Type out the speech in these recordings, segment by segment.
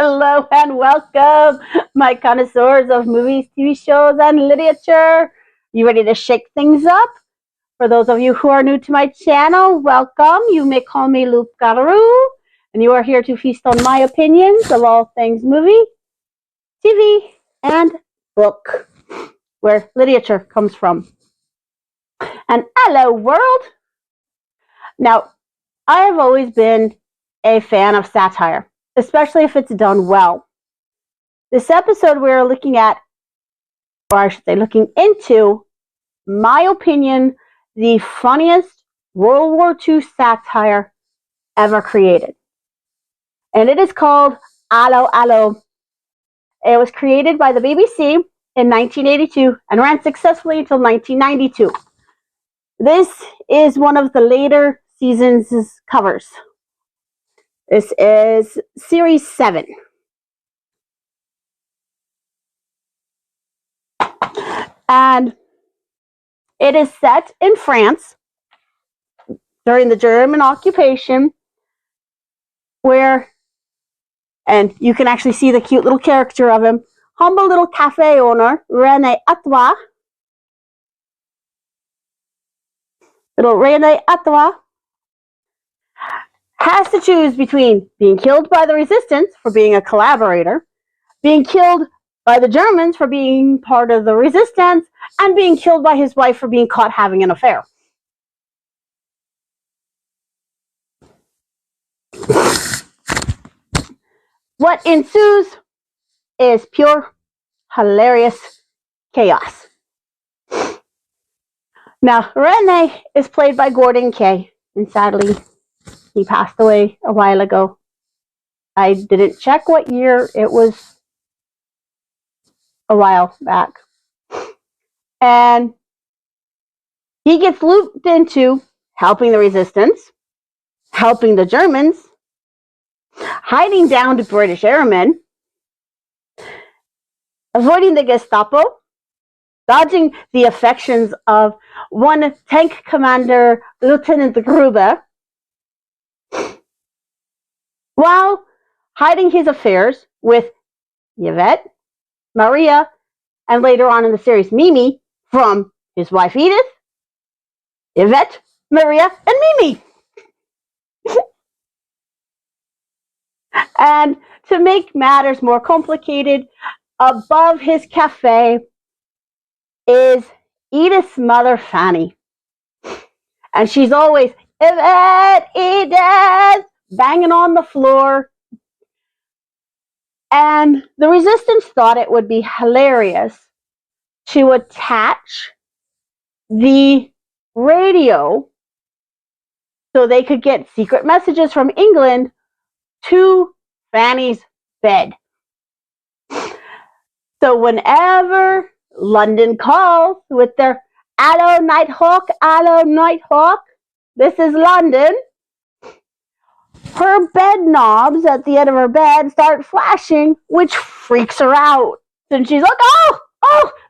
Hello and welcome, my connoisseurs of movies, TV shows, and literature. You ready to shake things up? For those of you who are new to my channel, welcome. You may call me Loop Garou, and you are here to feast on my opinions of all things movie, TV, and book, where literature comes from. And hello, world! Now, I have always been a fan of satire, especially if it's done well. This episode we're looking at, or I should say looking into, my opinion, the funniest World War II satire ever created. And it is called Allo Allo. It was created by the BBC in 1982 and ran successfully until 1992. This is one of the later season's covers. This is Series 7. And it is set in France during the German occupation, and you can actually see the cute little caricature of him, humble little cafe owner, René Artois. Little René Artois has to choose between being killed by the resistance for being a collaborator, being killed by the Germans for being part of the resistance, and being killed by his wife for being caught having an affair. What ensues is pure, hilarious chaos. Now, René is played by Gordon Kay, and sadly, he passed away a while ago. I didn't check what year, it was a while back. And he gets looped into helping the resistance, helping the Germans, hiding down to British airmen, avoiding the Gestapo, dodging the affections of one tank commander, Lieutenant Gruber, while hiding his affairs with Yvette, Maria, and later on in the series, Mimi, from his wife Edith, Yvette, Maria, and Mimi. And to make matters more complicated, above his cafe is Edith's mother, Fanny. And she's always, Yvette, Edith, banging on the floor. And the resistance thought it would be hilarious to attach the radio so they could get secret messages from England to Fanny's bed. So whenever London calls with their Allo Nighthawk, this is London, her bed knobs at the end of her bed start flashing, which freaks her out. And she's like, oh,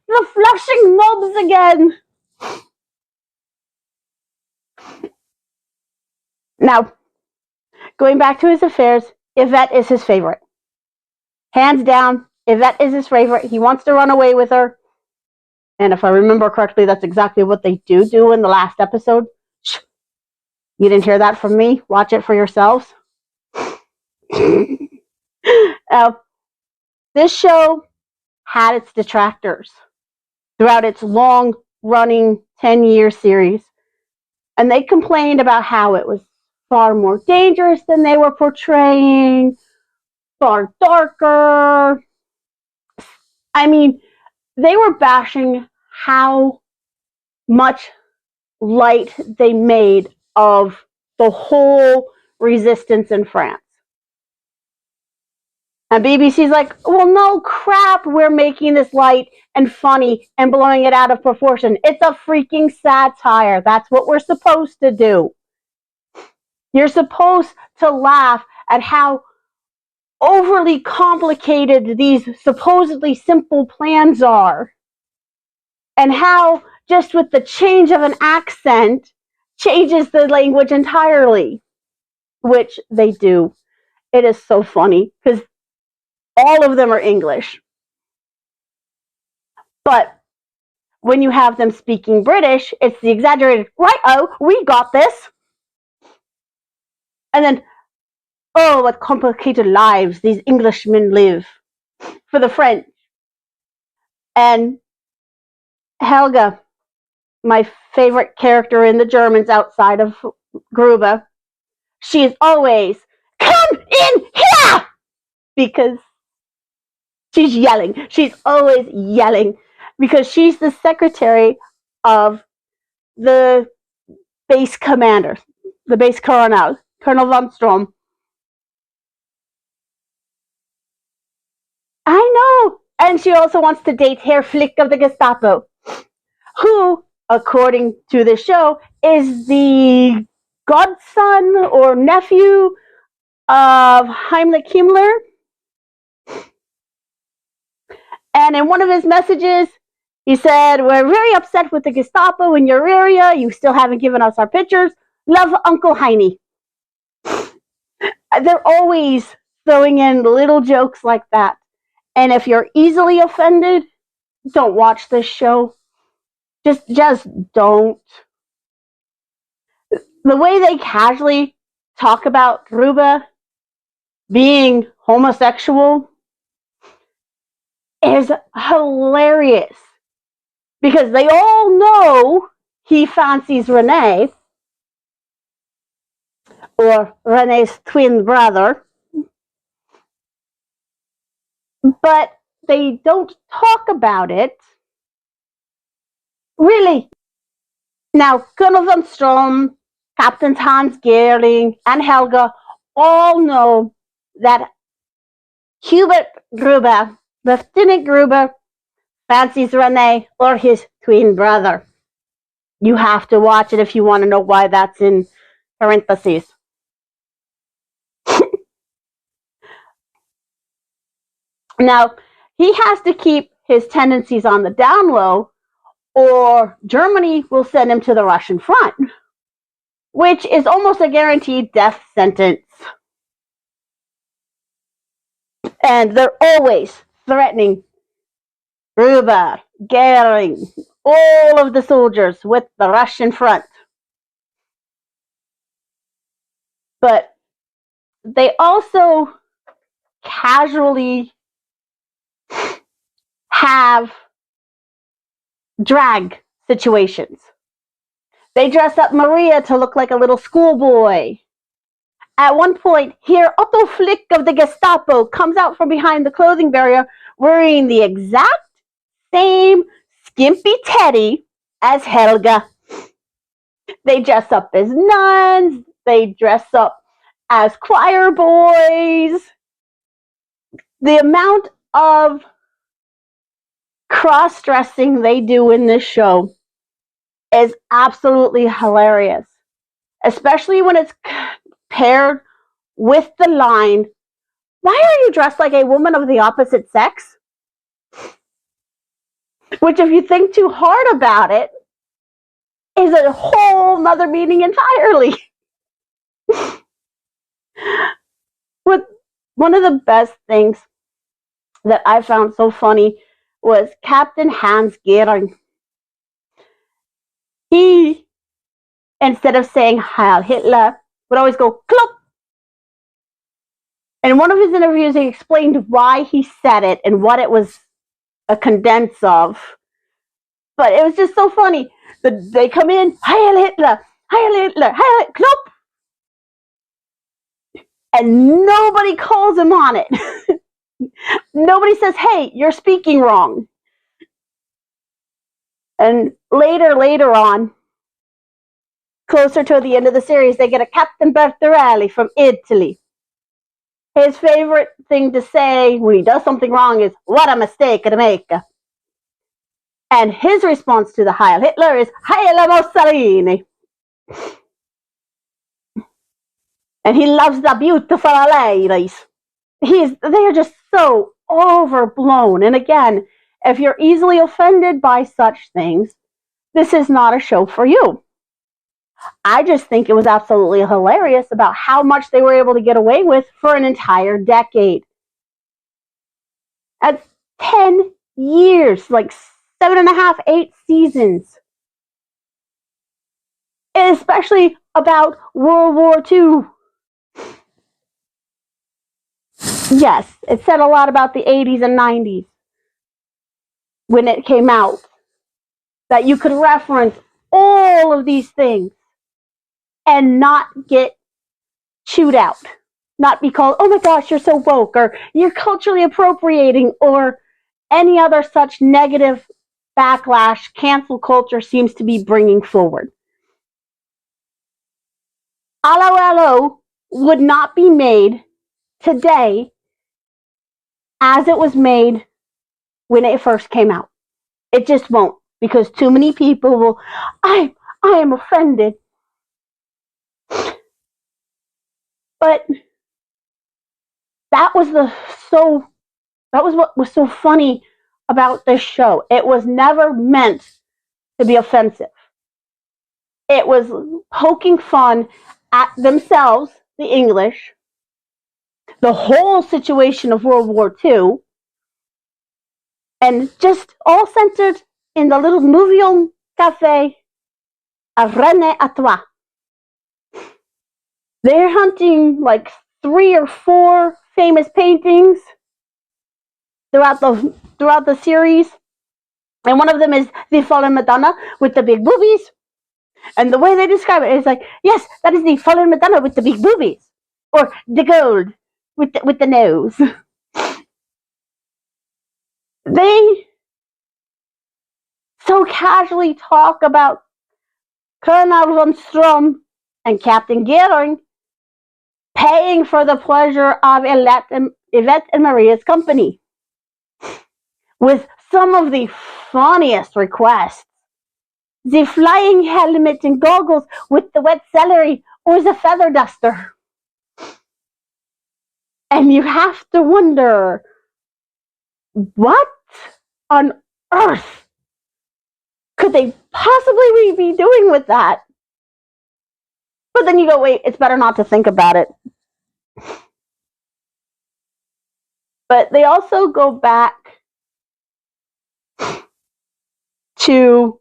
the flashing knobs again. Now, going back to his affairs, Yvette is his favorite. Hands down, Yvette is his favorite. He wants to run away with her. And if I remember correctly, that's exactly what they do in the last episode. Shh. You didn't hear that from me? Watch it for yourselves. Now, this show had its detractors throughout its long-running 10-year series. And they complained about how it was far more dangerous than they were portraying, far darker. I mean, they were bashing how much light they made of the whole resistance in France. And BBC's like, well, no crap, we're making this light and funny and blowing it out of proportion. It's a freaking satire. That's what we're supposed to do. You're supposed to laugh at how overly complicated these supposedly simple plans are. And how just with the change of an accent changes the language entirely. Which they do. It is so funny because All of them are English. But when you have them speaking British, it's the exaggerated, right-oh, we got this. And then, oh, what complicated lives these Englishmen live, for the French. And Helga, my favorite character in the Germans outside of Gruber, she is always, come in here! Because she's yelling. She's always yelling. Because she's the secretary of the base commander, the base colonel, Colonel von Strom. I know. And she also wants to date Herr Flick of the Gestapo, who, according to the show, is the godson or nephew of Heimlich Himmler. And in one of his messages, he said, we're very upset with the Gestapo in your area. You still haven't given us our pictures. Love, Uncle Heine. They're always throwing in little jokes like that. And if you're easily offended, don't watch this show. Just don't. The way they casually talk about Ruba being homosexual is hilarious. Because they all know he fancies Renee, or Renee's twin brother, but they don't talk about it. Really. Now, Colonel von Strom, Captain Hans Gerling, and Helga all know that Hubert Gruber, Lieutenant Gruber, fancies Renee or his twin brother. You have to watch it if you want to know why that's in parentheses. Now, he has to keep his tendencies on the down low, or Germany will send him to the Russian front, which is almost a guaranteed death sentence. And they're always threatening Gruber, Goering, all of the soldiers with the Russian front. But they also casually have drag situations. They dress up Maria to look like a little schoolboy. At one point, here Otto Flick of the Gestapo comes out from behind the clothing barrier wearing the exact same skimpy teddy as Helga. They dress up as nuns. They dress up as choir boys. The amount of cross-dressing they do in this show is absolutely hilarious, especially when it's paired with the line, why are you dressed like a woman of the opposite sex? Which, if you think too hard about it, is a whole nother meaning entirely. But one of the best things that I found so funny was Captain Hans Gering. He, instead of saying Heil Hitler, would always go Klop. In one of his interviews, he explained why he said it and what it was a condense of. But it was just so funny. They come in, Heil Hitler, Heil Hitler, Heil Klop. And nobody calls him on it. Nobody says, hey, you're speaking wrong. And later on, closer to the end of the series, they get a Captain Bertarelli from Italy. His favorite thing to say when he does something wrong is, what a mistake to make. And his response to the Heil Hitler is, Heil Mussolini. And he loves the beautiful ladies. They are just so overblown. And again, if you're easily offended by such things, this is not a show for you. I just think it was absolutely hilarious about how much they were able to get away with for an entire decade. That's 10 years, like 7.5, 8 seasons. Especially about World War II. Yes, it said a lot about the 80s and 90s when it came out. That you could reference all of these things and not get chewed out. Not be called, oh my gosh, you're so woke, or you're culturally appropriating, or any other such negative backlash cancel culture seems to be bringing forward. Allo Allo would not be made today as it was made when it first came out. It just won't, because too many people will, I am offended. But that was what was so funny about this show. It was never meant to be offensive. It was poking fun at themselves, the English, the whole situation of World War II, and just all centered in the little Nouveau Cafe à René à Toi. They're hunting like 3 or 4 famous paintings throughout the series, and one of them is the Fallen Madonna with the big boobies. And the way they describe it is like, yes, that is the Fallen Madonna with the big boobies, or the gold with the nose. They so casually talk about Colonel von Strom and Captain Goering paying for the pleasure of Yvette and Maria's company, with some of the funniest requests. The flying helmet and goggles with the wet celery, or the feather duster. And you have to wonder, what on earth could they possibly be doing with that? But then you go, wait, it's better not to think about it. But they also go back to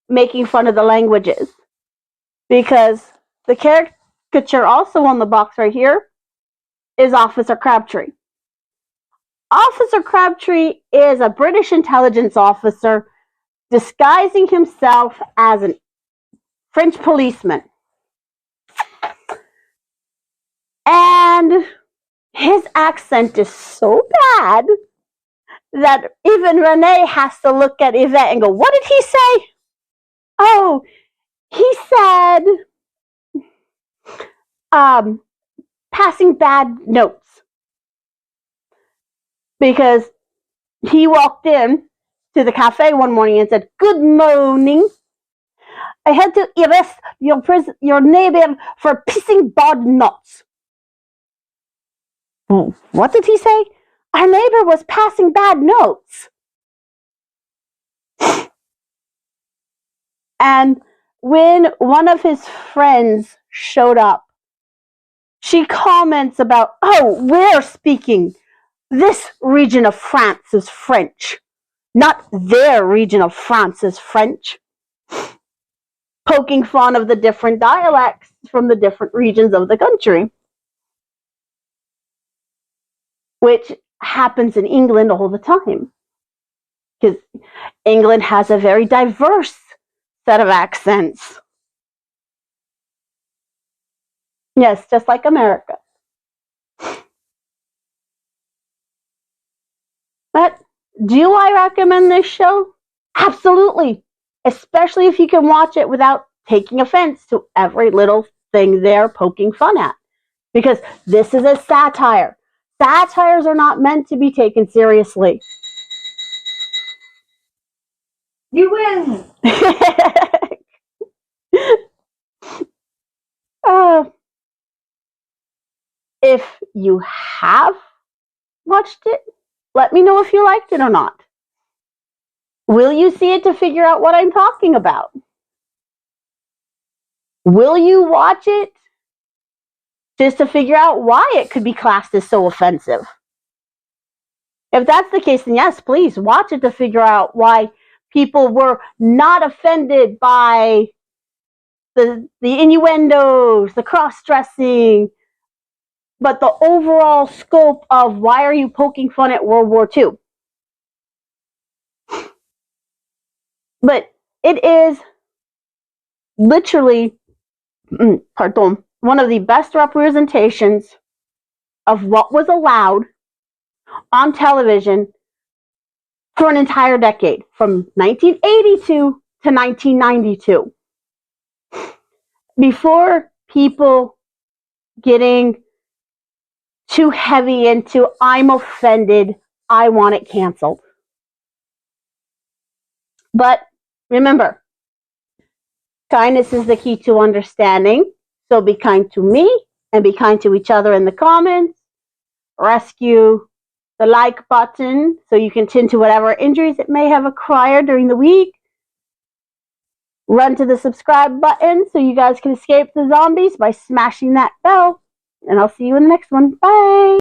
making fun of the languages, because the caricature also on the box right here is Officer Crabtree. Officer Crabtree is a British intelligence officer disguising himself as a French policeman. And his accent is so bad that even Renee has to look at Yvette and go, what did he say? Oh, he said passing bad notes. Because he walked in to the cafe one morning and said, good morning. I had to arrest your neighbor for pissing bad nuts. What did he say? Our neighbor was passing bad notes. And when one of his friends showed up, she comments about, oh, we're speaking. This region of France is French, not their region of France is French. Poking fun of the different dialects from the different regions of the country, which happens in England all the time, because England has a very diverse set of accents. Yes, just like America. But do I recommend this show? Absolutely. Especially if you can watch it without taking offense to every little thing they're poking fun at. Because this is a satire. Satires are not meant to be taken seriously. You win! If you have watched it, let me know if you liked it or not. Will you see it to figure out what I'm talking about? Will you watch it just to figure out why it could be classed as so offensive? If that's the case, then yes, please watch it to figure out why people were not offended by the innuendos, the cross-dressing, but the overall scope of why are you poking fun at World War II? But it is literally, one of the best representations of what was allowed on television for an entire decade, from 1982 to 1992. Before people getting too heavy into, I'm offended, I want it canceled. But remember, kindness is the key to understanding. So be kind to me and be kind to each other in the comments. Rescue the like button so you can tend to whatever injuries it may have acquired during the week. Run to the subscribe button so you guys can escape the zombies by smashing that bell. And I'll see you in the next one. Bye.